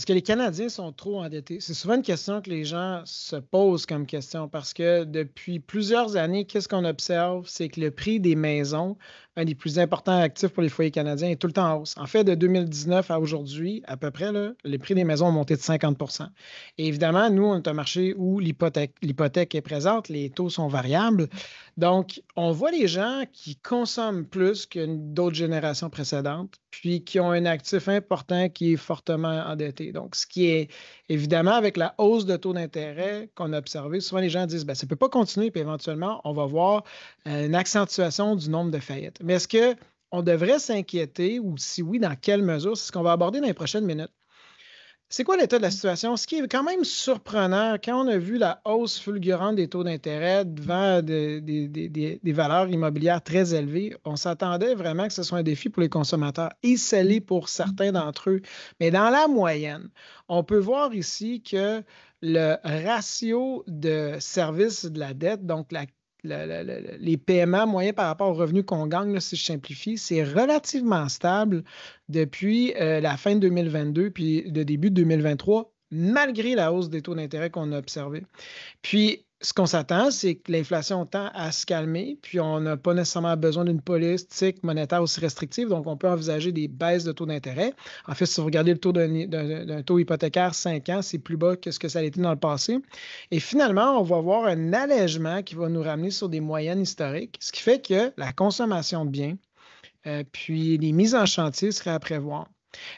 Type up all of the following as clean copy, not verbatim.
Est-ce que les Canadiens sont trop endettés? C'est souvent une question que les gens se posent comme question parce que depuis plusieurs années, qu'est-ce qu'on observe? C'est que le prix des maisons, un des plus importants actifs pour les foyers canadiens, est tout le temps en hausse. En fait, de 2019 à aujourd'hui, à peu près, là, les prix des maisons ont monté de 50 Et évidemment, nous, on est un marché où l'hypothèque est présente, les taux sont variables. Donc, on voit les gens qui consomment plus que d'autres générations précédentes, puis qui ont un actif important qui est fortement endetté. Donc, ce qui est évidemment avec la hausse de taux d'intérêt qu'on a observé, souvent les gens disent, ben, ça ne peut pas continuer, puis éventuellement, on va voir une accentuation du nombre de faillites. Mais est-ce qu'on devrait s'inquiéter ou si oui, dans quelle mesure? C'est ce qu'on va aborder dans les prochaines minutes. C'est quoi l'état de la situation? Ce qui est quand même surprenant, quand on a vu la hausse fulgurante des taux d'intérêt devant des valeurs immobilières très élevées, on s'attendait vraiment que ce soit un défi pour les consommateurs et ça l'est pour certains d'entre eux. Mais dans la moyenne, on peut voir ici que le ratio de service de la dette, donc les paiements moyens par rapport aux revenus qu'on gagne, là, si je simplifie, c'est relativement stable depuis la fin de 2022 puis le début de 2023, malgré la hausse des taux d'intérêt qu'on a observée. Puis, ce qu'on s'attend, c'est que l'inflation tend à se calmer, puis on n'a pas nécessairement besoin d'une politique monétaire aussi restrictive, donc on peut envisager des baisses de taux d'intérêt. En fait, si vous regardez le taux d'un taux hypothécaire 5 ans, c'est plus bas que ce que ça a été dans le passé. Et finalement, on va voir un allègement qui va nous ramener sur des moyennes historiques, ce qui fait que la consommation de biens, puis les mises en chantier seraient à prévoir.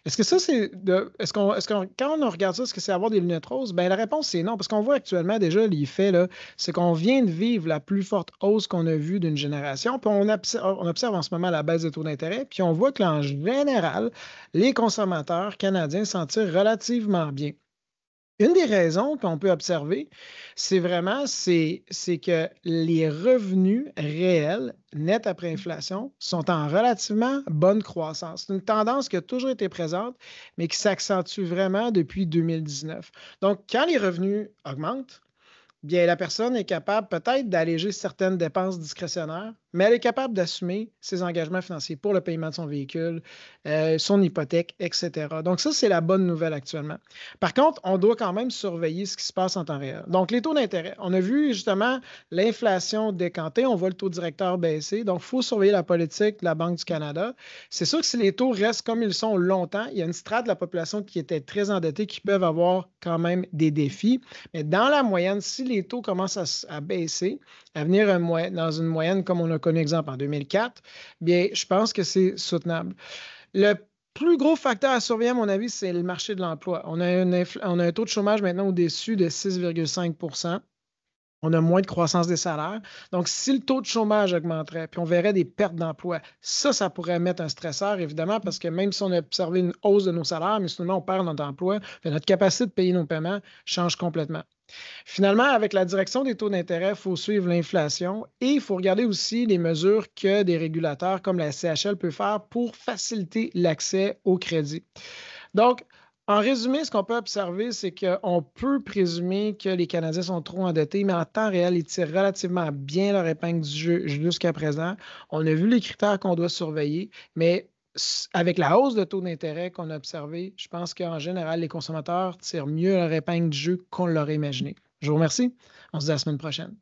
Est-ce que ça, c'est de. Quand on regarde ça, est-ce que c'est avoir des lunettes roses? Bien, la réponse, c'est non, parce qu'on voit actuellement déjà les faits, là, c'est qu'on vient de vivre la plus forte hausse qu'on a vue d'une génération, puis on observe en ce moment la baisse des taux d'intérêt, puis on voit qu'en général, les consommateurs canadiens s'en tirent relativement bien. Une des raisons qu'on peut observer, c'est vraiment que les revenus réels, nets après inflation, sont en relativement bonne croissance. C'est une tendance qui a toujours été présente, mais qui s'accentue vraiment depuis 2019. Donc, quand les revenus augmentent, bien, la personne est capable peut-être d'alléger certaines dépenses discrétionnaires, mais elle est capable d'assumer ses engagements financiers pour le paiement de son véhicule, son hypothèque, etc. Donc, ça, c'est la bonne nouvelle actuellement. Par contre, on doit quand même surveiller ce qui se passe en temps réel. Donc, les taux d'intérêt. On a vu justement l'inflation décanter, on voit le taux directeur baisser. Donc, il faut surveiller la politique de la Banque du Canada. C'est sûr que si les taux restent comme ils sont longtemps, il y a une strate de la population qui était très endettée qui peuvent avoir quand même des défis. Mais dans la moyenne, si les taux commencent à baisser, à venir dans une moyenne comme on a connu exemple en 2004, bien, je pense que c'est soutenable. Le plus gros facteur à surveiller, à mon avis, c'est le marché de l'emploi. On a un taux de chômage maintenant au-dessus de 6,5 %. On a moins de croissance des salaires. Donc, si le taux de chômage augmenterait, puis on verrait des pertes d'emploi, ça pourrait mettre un stresseur, évidemment, parce que même si on a observé une hausse de nos salaires, mais soudainement, on perd notre emploi, notre capacité de payer nos paiements change complètement. Finalement, avec la direction des taux d'intérêt, il faut suivre l'inflation et il faut regarder aussi les mesures que des régulateurs comme la CHL peut faire pour faciliter l'accès au crédit. Donc, en résumé, ce qu'on peut observer, c'est qu'on peut présumer que les Canadiens sont trop endettés, mais en temps réel, ils tirent relativement bien leur épingle du jeu jusqu'à présent. On a vu les critères qu'on doit surveiller, mais avec la hausse de taux d'intérêt qu'on a observé, je pense qu'en général, les consommateurs tirent mieux leur épingle du jeu qu'on l'aurait imaginé. Je vous remercie. On se dit à la semaine prochaine.